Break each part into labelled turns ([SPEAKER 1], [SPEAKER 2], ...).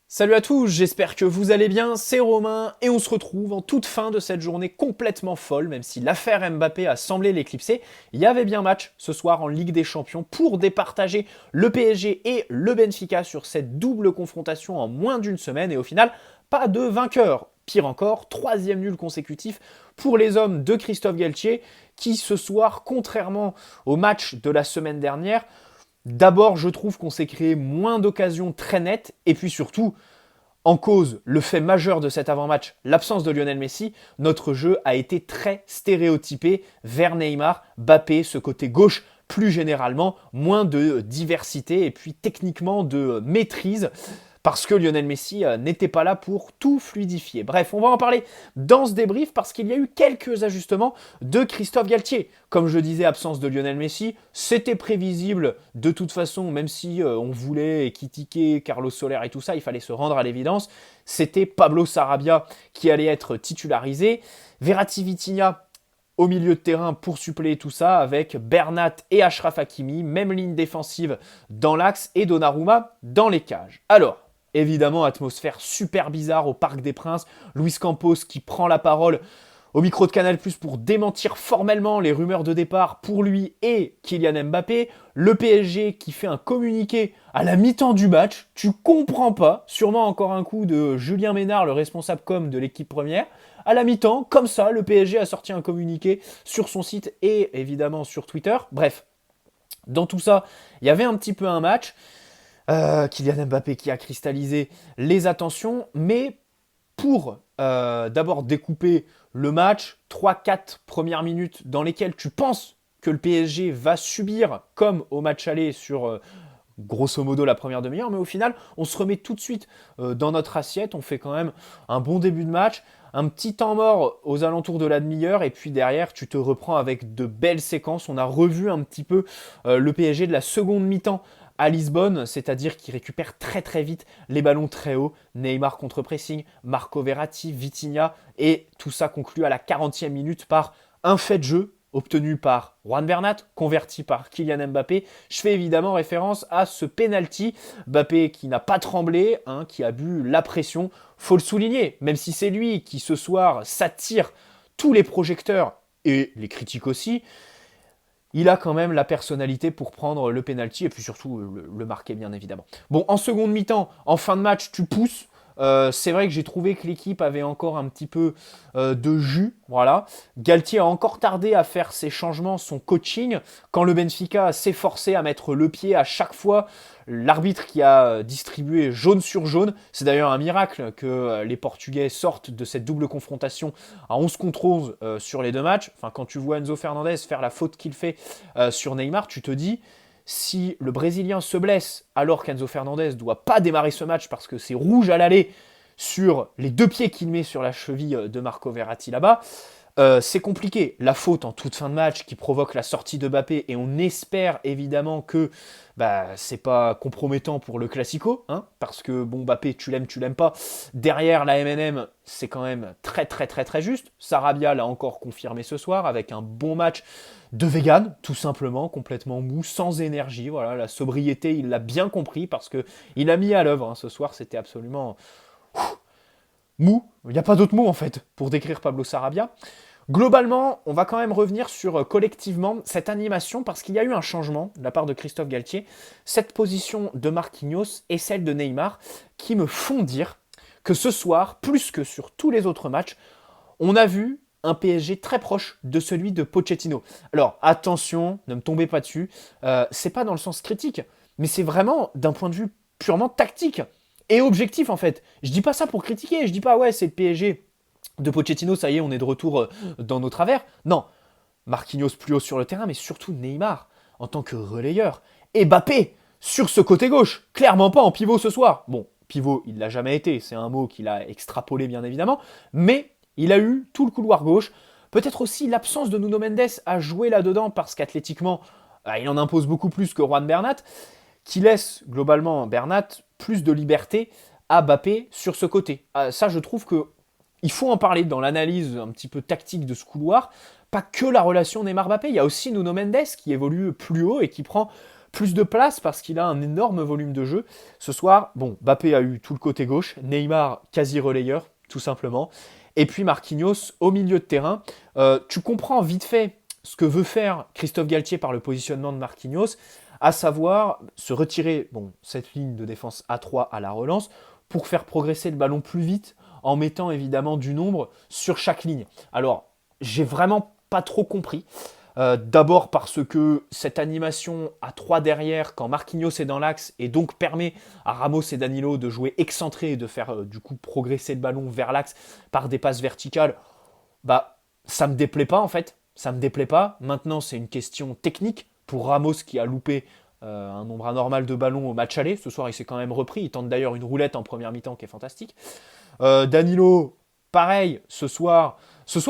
[SPEAKER 1] Salut à tous, j'espère que vous allez bien, c'est Romain et on se retrouve en toute fin de cette journée complètement folle, même si l'affaire Mbappé a semblé l'éclipser, il y avait bien match ce soir en Ligue des Champions pour départager le PSG et le Benfica sur cette double confrontation en moins d'une semaine et au final, pas de vainqueur. Pire encore, troisième nul consécutif pour les hommes de Christophe Galtier qui ce soir, contrairement au match de la semaine dernière, d'abord, je trouve qu'on s'est créé moins d'occasions très nettes, et puis surtout, en cause le fait majeur de cet avant-match, l'absence de Lionel Messi, notre jeu a été très stéréotypé vers Neymar, Mbappé, ce côté gauche plus généralement, moins de diversité et puis techniquement de maîtrise parce que Lionel Messi n'était pas là pour tout fluidifier. Bref, on va en parler dans ce débrief parce qu'il y a eu quelques ajustements de Christophe Galtier. Comme je disais, absence de Lionel Messi, c'était prévisible de toute façon, même si on voulait critiquer Carlos Soler et tout ça, il fallait se rendre à l'évidence. C'était Pablo Sarabia qui allait être titularisé. Verratti Vitinha au milieu de terrain pour suppléer tout ça avec Bernat et Achraf Hakimi, même ligne défensive dans l'axe et Donnarumma dans les cages. Alors, évidemment, atmosphère super bizarre au Parc des Princes. Luis Campos qui prend la parole au micro de Canal+ pour démentir formellement les rumeurs de départ pour lui et Kylian Mbappé. Le PSG qui fait un communiqué à la mi-temps du match. Tu comprends pas. Sûrement encore un coup de Julien Ménard, le responsable com de l'équipe première. À la mi-temps, comme ça, le PSG a sorti un communiqué sur son site et évidemment sur Twitter. Bref, dans tout ça, il y avait un petit peu un match. Kylian Mbappé qui a cristallisé les attentions, mais pour d'abord découper le match, 3-4 premières minutes dans lesquelles tu penses que le PSG va subir comme au match aller sur grosso modo la première demi-heure, mais au final, on se remet tout de suite dans notre assiette, on fait quand même un bon début de match, un petit temps mort aux alentours de la demi-heure, et puis derrière, tu te reprends avec de belles séquences. On a revu un petit peu le PSG de la seconde mi-temps à Lisbonne, c'est-à-dire qu'il récupère très très vite les ballons très hauts, Neymar contre-pressing, Marco Verratti, Vitinha, et tout ça conclu à la 40e minute par un fait de jeu obtenu par Juan Bernat, converti par Kylian Mbappé. Je fais évidemment référence à ce penalty. Mbappé qui n'a pas tremblé, qui a bu la pression. Faut le souligner, même si c'est lui qui ce soir s'attire tous les projecteurs et les critiques aussi, il a quand même la personnalité pour prendre le penalty et puis surtout le marquer bien évidemment. Bon, en seconde mi-temps, en fin de match, tu pousses. C'est vrai que j'ai trouvé que l'équipe avait encore un petit peu de jus, voilà. Galtier a encore tardé à faire ses changements, son coaching. Quand le Benfica s'est forcé à mettre le pied à chaque fois, l'arbitre qui a distribué jaune sur jaune, c'est d'ailleurs un miracle que les Portugais sortent de cette double confrontation à 11 contre 11 sur les deux matchs. Enfin, quand tu vois Enzo Fernandez faire la faute qu'il fait sur Neymar, tu te dis, si le Brésilien se blesse alors qu'Enzo Fernandez doit pas démarrer ce match parce que c'est rouge à l'aller sur les deux pieds qu'il met sur la cheville de Marco Verratti là-bas, c'est compliqué. La faute en toute fin de match qui provoque la sortie de Mbappé et on espère évidemment que c'est pas compromettant pour le Classico, parce que bon, Mbappé, tu l'aimes pas. Derrière la MNM, c'est quand même très très très très juste. Sarabia l'a encore confirmé ce soir avec un bon match de vegan, tout simplement, complètement mou, sans énergie. Voilà, la sobriété, il l'a bien compris parce que il a mis à l'œuvre ce soir. C'était absolument mou. Il n'y a pas d'autre mot en fait pour décrire Pablo Sarabia. Globalement, on va quand même revenir sur collectivement cette animation parce qu'il y a eu un changement de la part de Christophe Galtier. Cette position de Marquinhos et celle de Neymar qui me font dire que ce soir, plus que sur tous les autres matchs, on a vu un PSG très proche de celui de Pochettino. Alors attention, ne me tombez pas dessus, c'est pas dans le sens critique, mais c'est vraiment d'un point de vue purement tactique et objectif en fait. Je dis pas ça pour critiquer, je dis pas ouais c'est le PSG de Pochettino, ça y est, on est de retour dans nos travers. Non, Marquinhos plus haut sur le terrain, mais surtout Neymar en tant que relayeur. Et Mbappé sur ce côté gauche, clairement pas en pivot ce soir. Bon, pivot, il l'a jamais été, c'est un mot qu'il a extrapolé bien évidemment, mais il a eu tout le couloir gauche. Peut-être aussi l'absence de Nuno Mendes à jouer là-dedans parce qu'athlétiquement, il en impose beaucoup plus que Juan Bernat, qui laisse globalement Bernat plus de liberté à Mbappé sur ce côté. Ça, je trouve que il faut en parler dans l'analyse un petit peu tactique de ce couloir. Pas que la relation Neymar-Mbappé, il y a aussi Nuno Mendes qui évolue plus haut et qui prend plus de place parce qu'il a un énorme volume de jeu. Ce soir, bon, Mbappé a eu tout le côté gauche, Neymar quasi relayeur, tout simplement. Et puis Marquinhos au milieu de terrain. Tu comprends vite fait ce que veut faire Christophe Galtier par le positionnement de Marquinhos, à savoir se retirer cette ligne de défense à 3 à la relance pour faire progresser le ballon plus vite en mettant évidemment du nombre sur chaque ligne. Alors, j'ai vraiment pas trop compris. D'abord parce que cette animation à 3 derrière, quand Marquinhos est dans l'axe, et donc permet à Ramos et Danilo de jouer excentré et de faire du coup progresser le ballon vers l'axe par des passes verticales, bah ça me déplaît pas en fait. Ça me déplaît pas. Maintenant, c'est une question technique pour Ramos qui a loupé un nombre anormal de ballons au match aller. Ce soir, il s'est quand même repris. Il tente d'ailleurs une roulette en première mi-temps qui est fantastique. Danilo, pareil, ce soir,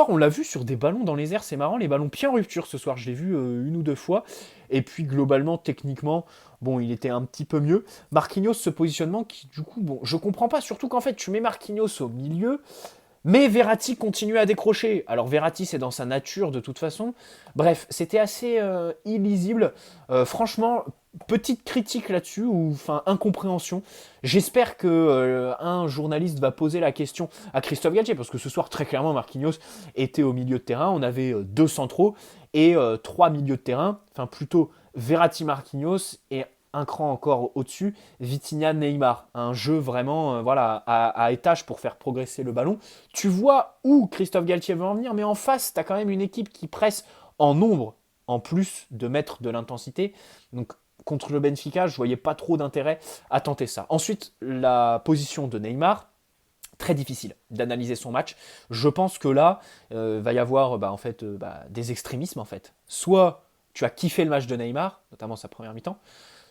[SPEAKER 1] on l'a vu sur des ballons dans les airs, c'est marrant, les ballons bien rupture ce soir, je l'ai vu une ou deux fois. Et puis globalement, techniquement, bon, il était un petit peu mieux. Marquinhos, ce positionnement qui, du coup, bon, je comprends pas, surtout qu'en fait, tu mets Marquinhos au milieu, mais Verratti continue à décrocher. Alors Verratti, c'est dans sa nature de toute façon. Bref, c'était assez illisible. Franchement, petite critique là-dessus, ou enfin incompréhension. J'espère que un journaliste va poser la question à Christophe Galtier, parce que ce soir, très clairement, Marquinhos était au milieu de terrain. On avait deux centraux et trois milieux de terrain. Enfin, plutôt Verratti, Marquinhos et un cran encore au-dessus, Vitinha, Neymar. Un jeu vraiment à étage pour faire progresser le ballon. Tu vois où Christophe Galtier veut en venir, mais en face, tu as quand même une équipe qui presse en nombre, en plus de mettre de l'intensité. Donc, contre le Benfica, je voyais pas trop d'intérêt à tenter ça. Ensuite, la position de Neymar, très difficile d'analyser son match. Je pense que là, va y avoir des extrémismes en fait. Soit tu as kiffé le match de Neymar, notamment sa première mi-temps,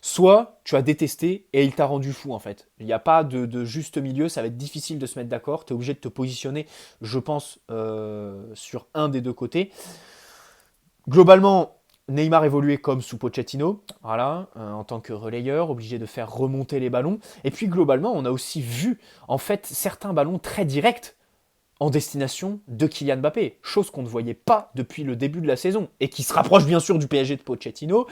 [SPEAKER 1] soit tu as détesté et il t'a rendu fou en fait. Il n'y a pas de juste milieu, ça va être difficile de se mettre d'accord, tu es obligé de te positionner, je pense, sur un des deux côtés. Globalement, Neymar évoluait comme sous Pochettino, voilà, en tant que relayeur, obligé de faire remonter les ballons. Et puis globalement, on a aussi vu en fait certains ballons très directs en destination de Kylian Mbappé, chose qu'on ne voyait pas depuis le début de la saison, et qui se rapproche bien sûr du PSG de Pochettino.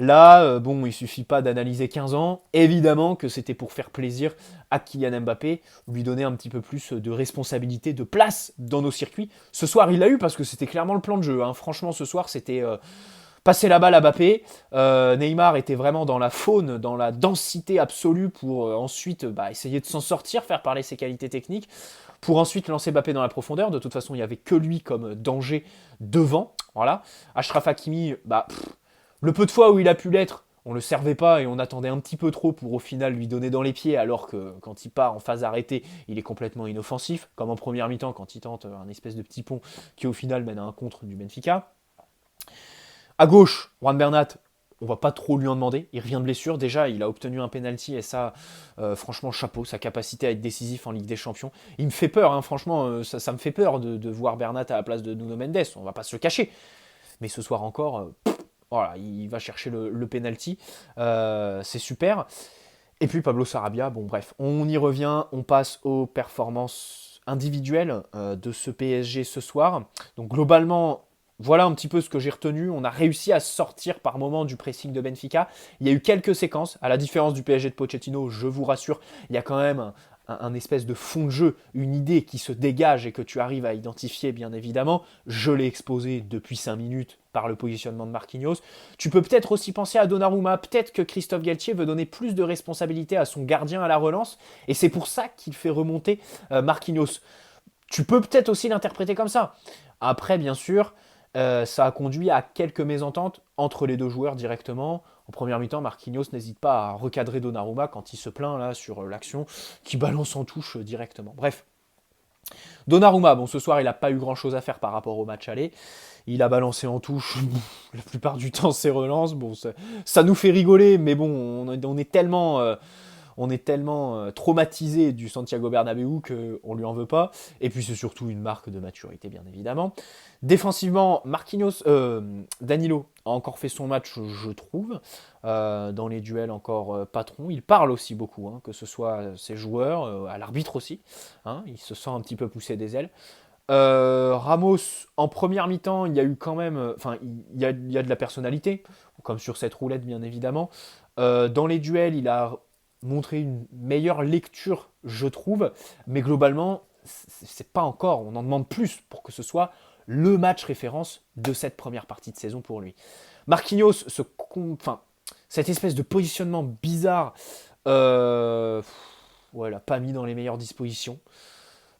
[SPEAKER 1] Là, il suffit pas d'analyser 15 ans. Évidemment que c'était pour faire plaisir à Kylian Mbappé, lui donner un petit peu plus de responsabilité, de place dans nos circuits. Ce soir, il l'a eu parce que c'était clairement le plan de jeu. Hein. Franchement, ce soir, c'était passer la balle à Mbappé. Neymar était vraiment dans la faune, dans la densité absolue pour ensuite essayer de s'en sortir, faire parler ses qualités techniques, pour ensuite lancer Mbappé dans la profondeur. De toute façon, il n'y avait que lui comme danger devant. Voilà. Achraf Hakimi, le peu de fois où il a pu l'être, on le servait pas et on attendait un petit peu trop pour au final lui donner dans les pieds, alors que quand il part en phase arrêtée, il est complètement inoffensif, comme en première mi-temps quand il tente un espèce de petit pont qui au final mène à un contre du Benfica. À gauche, Juan Bernat, on va pas trop lui en demander, il revient de blessure, déjà il a obtenu un penalty et ça, franchement chapeau, sa capacité à être décisif en Ligue des Champions. Il me fait peur, hein, franchement, ça me fait peur de voir Bernat à la place de Nuno Mendes, on va pas se le cacher. Mais ce soir encore, voilà, il va chercher le penalty. C'est super. Et puis Pablo Sarabia, bon bref, on y revient, on passe aux performances individuelles de ce PSG ce soir. Donc globalement, voilà un petit peu ce que j'ai retenu. On a réussi à sortir par moment du pressing de Benfica. Il y a eu quelques séquences, à la différence du PSG de Pochettino, je vous rassure, il y a quand même un espèce de fond de jeu, une idée qui se dégage et que tu arrives à identifier bien évidemment. Je l'ai exposé depuis 5 minutes par le positionnement de Marquinhos. Tu peux peut-être aussi penser à Donnarumma, peut-être que Christophe Galtier veut donner plus de responsabilité à son gardien à la relance, et c'est pour ça qu'il fait remonter Marquinhos. Tu peux peut-être aussi l'interpréter comme ça. Après, bien sûr, ça a conduit à quelques mésententes entre les deux joueurs directement. En première mi-temps, Marquinhos n'hésite pas à recadrer Donnarumma quand il se plaint là sur l'action, qui balance en touche directement. Bref, Donnarumma, bon ce soir il n'a pas eu grand chose à faire par rapport au match aller. Il a balancé en touche la plupart du temps ses relances. Bon, ça nous fait rigoler, mais bon, on est tellement traumatisé du Santiago Bernabéu qu'on lui en veut pas. Et puis c'est surtout une marque de maturité, bien évidemment. Défensivement, Danilo a encore fait son match, je trouve. Dans les duels encore patron. Il parle aussi beaucoup, hein, que ce soit ses joueurs, à l'arbitre aussi. Hein, il se sent un petit peu poussé des ailes. Ramos, en première mi-temps, il y a eu quand même, enfin, il y a de la personnalité, comme sur cette roulette, bien évidemment. Dans les duels, il a montré une meilleure lecture, je trouve, mais globalement, c'est pas encore. On en demande plus pour que ce soit le match référence de cette première partie de saison pour lui. Marquinhos, enfin, cette espèce de positionnement bizarre, ouais, l'a pas mis dans les meilleures dispositions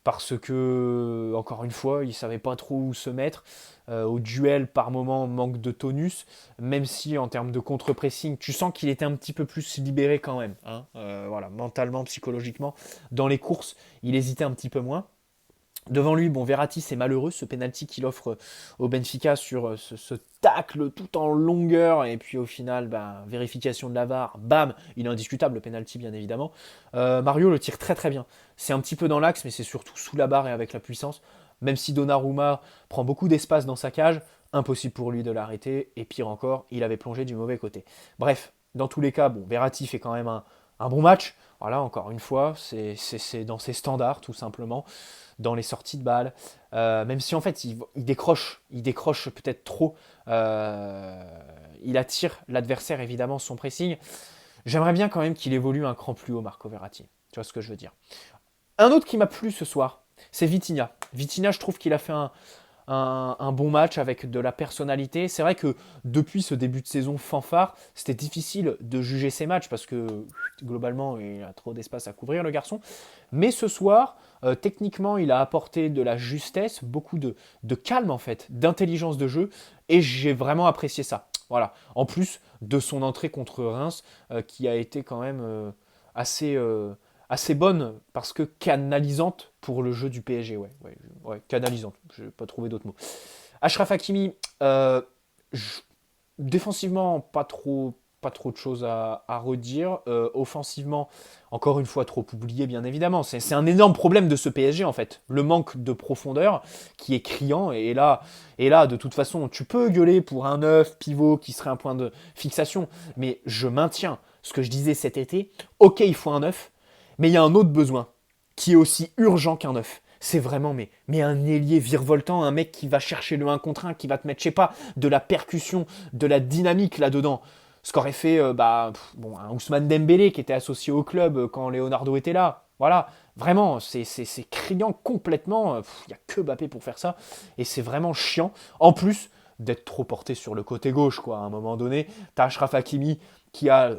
[SPEAKER 1] parce que, encore une fois, il savait pas trop où se mettre. Au duel, par moment, manque de tonus, même si en termes de contre-pressing, tu sens qu'il était un petit peu plus libéré quand même. Hein. Voilà, mentalement, psychologiquement, dans les courses, il hésitait un petit peu moins. Devant lui, bon, Verratti, c'est malheureux, ce penalty qu'il offre au Benfica sur ce tacle tout en longueur, et puis au final, bah, vérification de la VAR, bam, il est indiscutable, le penalty, bien évidemment. Mario le tire très très bien. C'est un petit peu dans l'axe, mais c'est surtout sous la barre et avec la puissance. Même si Donnarumma prend beaucoup d'espace dans sa cage, impossible pour lui de l'arrêter, et pire encore, il avait plongé du mauvais côté. Bref, dans tous les cas, bon, Verratti fait quand même un bon match. Voilà, encore une fois, c'est dans ses standards, tout simplement, dans les sorties de balles. Même si en fait, il décroche peut-être trop. Il attire l'adversaire, évidemment, son pressing. J'aimerais bien quand même qu'il évolue un cran plus haut, Marco Verratti. Tu vois ce que je veux dire. Un autre qui m'a plu ce soir, c'est Vitinha. Vitinha, je trouve qu'il a fait un bon match avec de la personnalité. C'est vrai que depuis ce début de saison fanfare, c'était difficile de juger ses matchs parce que globalement, il a trop d'espace à couvrir, le garçon. Mais ce soir, techniquement, il a apporté de la justesse, beaucoup de calme en fait, d'intelligence de jeu, et j'ai vraiment apprécié ça. Voilà. En plus de son entrée contre Reims, qui a été quand même assez, assez bonne parce que canalisante pour le jeu du PSG. Ouais, canalisante. Je n'ai pas trouvé d'autres mots. Achraf Hakimi, je- défensivement, pas trop de choses à redire. Offensivement, encore une fois, trop oublié, bien évidemment. C'est un énorme problème de ce PSG, en fait. Le manque de profondeur qui est criant. Et là, de toute façon, tu peux gueuler pour un 9 pivot qui serait un point de fixation. Mais je maintiens ce que je disais cet été. Ok, il faut un 9, mais il y a un autre besoin qui est aussi urgent qu'un 9. C'est vraiment mais un ailier virevoltant, un mec qui va chercher le 1 contre 1, qui va te mettre, je sais pas, de la percussion, de la dynamique là-dedans. Ce qu'aurait fait bon, un Ousmane Dembélé qui était associé au club quand Leonardo était là. Voilà, vraiment, c'est criant complètement. Il n'y a que Mbappé pour faire ça. Et c'est vraiment chiant. En plus d'être trop porté sur le côté gauche, quoi. À un moment donné, t'as Achraf Hakimi qui a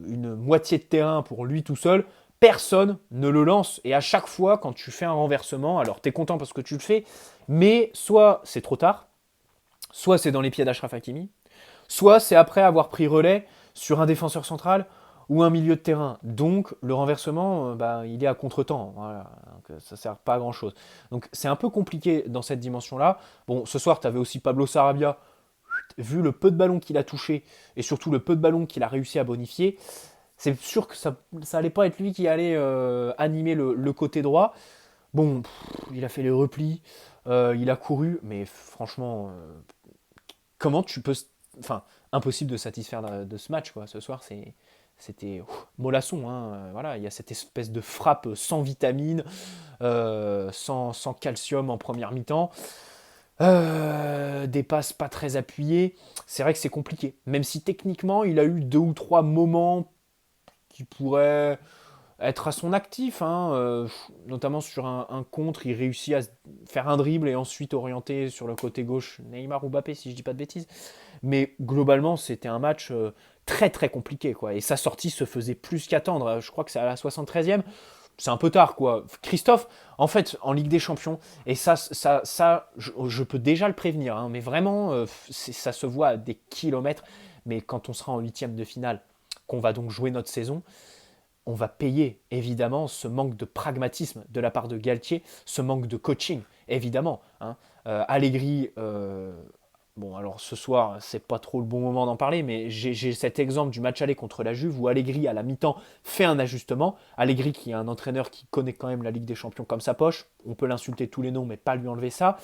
[SPEAKER 1] une moitié de terrain pour lui tout seul. Personne ne le lance. Et à chaque fois, quand tu fais un renversement, alors t'es content parce que tu le fais, mais soit c'est trop tard, soit c'est dans les pieds d'Achraf Hakimi, soit c'est après avoir pris relais sur un défenseur central ou un milieu de terrain. Donc le renversement, bah, il est à contre-temps. Voilà. Donc, ça ne sert pas à grand-chose. Donc c'est un peu compliqué dans cette dimension-là. Bon, ce soir, tu avais aussi Pablo Sarabia. Vu le peu de ballons qu'il a touché et surtout le peu de ballons qu'il a réussi à bonifier, c'est sûr que ça allait pas être lui qui allait animer le côté droit. Bon, il a fait les replis, il a couru, mais franchement, comment tu peux... Enfin, impossible de satisfaire de ce match, quoi. Ce soir, c'était mollasson. Hein. Voilà, il y a cette espèce de frappe sans vitamine, sans calcium en première mi-temps. Des passes pas très appuyées. C'est vrai que c'est compliqué. Même si techniquement, il a eu 2 ou 3 moments qui pourraient être à son actif, hein, notamment sur un contre, il réussit à faire un dribble et ensuite orienter sur le côté gauche Neymar ou Mbappé, si je dis pas de bêtises. Mais globalement, c'était un match très très compliqué, quoi. Et sa sortie se faisait plus qu'attendre. Je crois que c'est à la 73e. C'est un peu tard, quoi. Christophe, en fait, en Ligue des Champions, et je peux déjà le prévenir, hein, mais vraiment, ça se voit à des kilomètres. Mais quand on sera en huitième de finale, qu'on va donc jouer notre saison, on va payer évidemment ce manque de pragmatisme de la part de Galtier, ce manque de coaching, évidemment. Hein. Allegri, bon alors ce soir c'est pas trop le bon moment d'en parler, mais j'ai cet exemple du match aller contre la Juve où Allegri à la mi-temps fait un ajustement. Allegri qui est un entraîneur qui connaît quand même la Ligue des Champions comme sa poche, on peut l'insulter tous les noms mais pas lui enlever ça.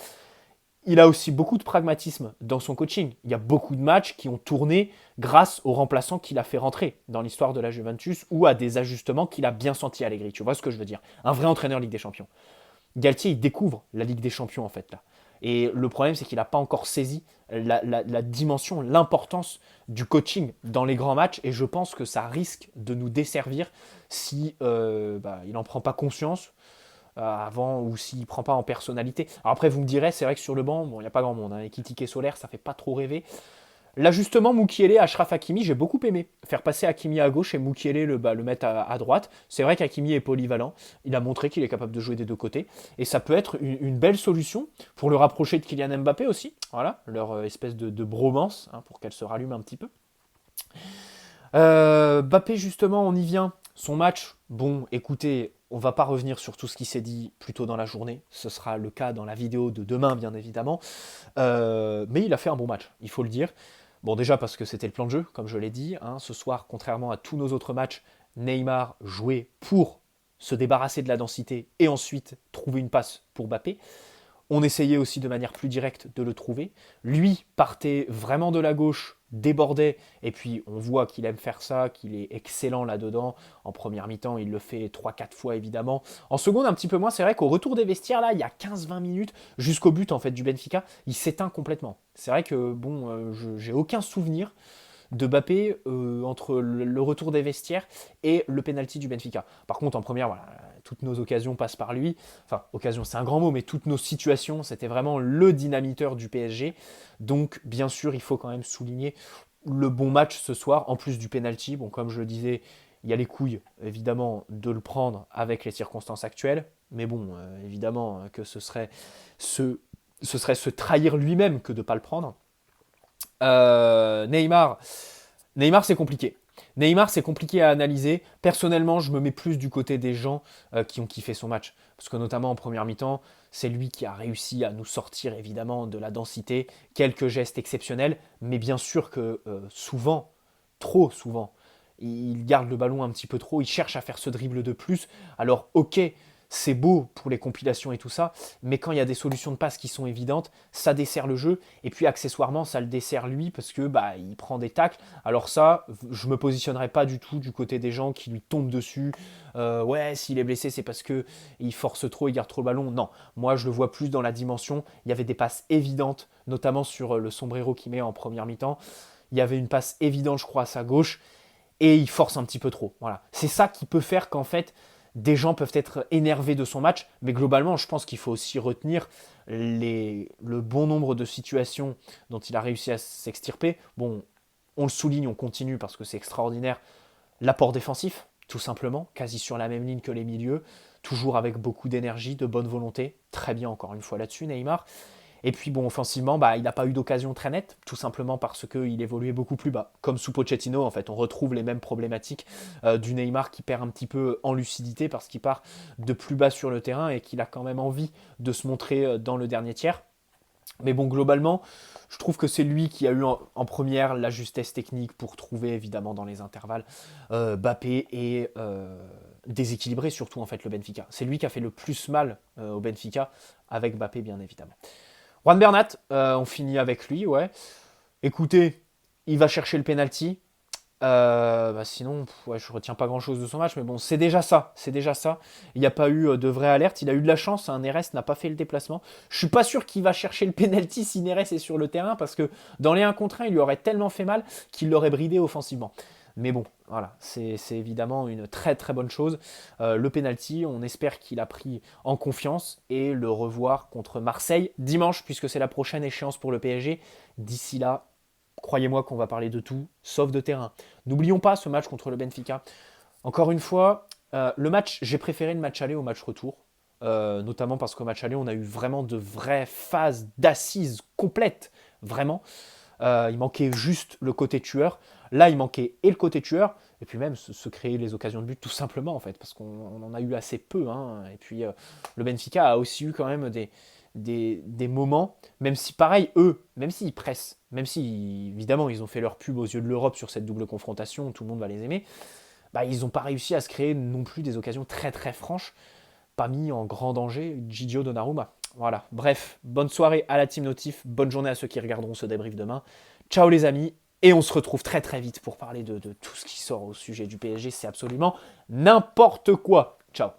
[SPEAKER 1] Il a aussi beaucoup de pragmatisme dans son coaching. Il y a beaucoup de matchs qui ont tourné grâce aux remplaçants qu'il a fait rentrer dans l'histoire de la Juventus ou à des ajustements qu'il a bien senti à Allegri. Tu vois ce que je veux dire? Un vrai entraîneur Ligue des Champions. Galtier, il découvre la Ligue des Champions, en fait, là. Et le problème, c'est qu'il n'a pas encore saisi la dimension, l'importance du coaching dans les grands matchs. Et je pense que ça risque de nous desservir si il n'en prend pas conscience avant ou s'il ne prend pas en personnalité. Alors après, vous me direz, c'est vrai que sur le banc, bon, il n'y a pas grand monde. Hein. Ekitike et Solaire, ça fait pas trop rêver. L'ajustement Mukiele, Achraf Hakimi, j'ai beaucoup aimé. Faire passer Hakimi à gauche et Mukiele le mettre à droite. C'est vrai qu'Hakimi est polyvalent. Il a montré qu'il est capable de jouer des deux côtés. Et ça peut être une belle solution pour le rapprocher de Kylian Mbappé aussi. Voilà, leur espèce de bromance, hein, pour qu'elle se rallume un petit peu. Mbappé, justement, on y vient. Son match, bon, écoutez, on va pas revenir sur tout ce qui s'est dit plus tôt dans la journée. Ce sera le cas dans la vidéo de demain, bien évidemment. Mais il a fait un bon match, il faut le dire. Bon, déjà parce que c'était le plan de jeu, comme je l'ai dit. Hein. Ce soir, contrairement à tous nos autres matchs, Neymar jouait pour se débarrasser de la densité et ensuite trouver une passe pour Mbappé. On essayait aussi de manière plus directe de le trouver. Lui partait vraiment de la gauche, débordait, et puis on voit qu'il aime faire ça, qu'il est excellent là-dedans. En première mi-temps, il le fait 3-4 fois évidemment. En seconde, un petit peu moins, c'est vrai qu'au retour des vestiaires, là, il y a 15-20 minutes, jusqu'au but en fait du Benfica, il s'éteint complètement. C'est vrai que bon, j'ai aucun souvenir de Mbappé entre le retour des vestiaires et le penalty du Benfica. Par contre, en première, voilà, toutes nos occasions passent par lui. Enfin, occasion, c'est un grand mot, mais toutes nos situations, c'était vraiment le dynamiteur du PSG. Donc, bien sûr, il faut quand même souligner le bon match ce soir, en plus du penalty. Bon, comme je le disais, il y a les couilles, évidemment, de le prendre avec les circonstances actuelles. Mais bon, évidemment, que ce serait se trahir lui-même que de ne pas le prendre. Neymar, c'est compliqué. Neymar, c'est compliqué à analyser. Personnellement, je me mets plus du côté des gens qui ont kiffé son match. Parce que notamment en première mi-temps, c'est lui qui a réussi à nous sortir évidemment de la densité, quelques gestes exceptionnels, mais bien sûr que souvent, trop souvent, il garde le ballon un petit peu trop, il cherche à faire ce dribble de plus. Alors ok, c'est beau pour les compilations et tout ça, mais quand il y a des solutions de passe qui sont évidentes, ça dessert le jeu, et puis accessoirement, ça le dessert lui, parce que il prend des tacles. Alors ça, je me positionnerai pas du tout du côté des gens qui lui tombent dessus. Ouais, s'il est blessé, c'est parce que il force trop, il garde trop le ballon. Non, moi je le vois plus dans la dimension. Il y avait des passes évidentes, notamment sur le sombrero qu'il met en première mi-temps. Il y avait une passe évidente, je crois, à sa gauche, et il force un petit peu trop. Voilà, c'est ça qui peut faire qu'en fait des gens peuvent être énervés de son match, mais globalement, je pense qu'il faut aussi retenir le bon nombre de situations dont il a réussi à s'extirper. Bon, on le souligne, on continue parce que c'est extraordinaire. L'apport défensif, tout simplement, quasi sur la même ligne que les milieux, toujours avec beaucoup d'énergie, de bonne volonté. Très bien, encore une fois là-dessus, Neymar. Et puis bon, offensivement, il n'a pas eu d'occasion très nette, tout simplement parce qu'il évoluait beaucoup plus bas. Comme sous Pochettino, en fait, on retrouve les mêmes problématiques du Neymar qui perd un petit peu en lucidité parce qu'il part de plus bas sur le terrain et qu'il a quand même envie de se montrer dans le dernier tiers. Mais bon, globalement, je trouve que c'est lui qui a eu en première la justesse technique pour trouver, évidemment, dans les intervalles, Mbappé et déséquilibrer surtout, en fait, le Benfica. C'est lui qui a fait le plus mal au Benfica, avec Mbappé, bien évidemment. Juan Bernat, on finit avec lui, ouais. Écoutez, il va chercher le penalty. Sinon, ouais, je retiens pas grand-chose de son match, mais bon, c'est déjà ça. Il n'y a pas eu de vraie alerte. Il a eu de la chance, hein, Neres n'a pas fait le déplacement. Je suis pas sûr qu'il va chercher le penalty si Neres est sur le terrain, parce que dans les 1 contre 1, il lui aurait tellement fait mal qu'il l'aurait bridé offensivement. Mais bon, voilà, c'est évidemment une très très bonne chose. Le penalty, on espère qu'il a pris en confiance et le revoir contre Marseille dimanche, puisque c'est la prochaine échéance pour le PSG. D'ici là, croyez-moi qu'on va parler de tout, sauf de terrain. N'oublions pas ce match contre le Benfica. Encore une fois, j'ai préféré le match aller au match retour. Notamment parce qu'au match aller, on a eu vraiment de vraies phases d'assises complètes, vraiment. Il manquait juste le côté tueur. Là, il manquait et le côté tueur, et puis même se créer les occasions de but, tout simplement, en fait, parce qu'on en a eu assez peu. Hein. Et puis, le Benfica a aussi eu quand même des moments, même si, pareil, eux, même s'ils pressent, même si, évidemment, ils ont fait leur pub aux yeux de l'Europe sur cette double confrontation, tout le monde va les aimer, ils n'ont pas réussi à se créer non plus des occasions très très franches, pas mis en grand danger Gigio Donnarumma. Voilà, bref, bonne soirée à la Team Notif, bonne journée à ceux qui regarderont ce débrief demain. Ciao les amis, et on se retrouve très très vite pour parler de tout ce qui sort au sujet du PSG, c'est absolument n'importe quoi. Ciao.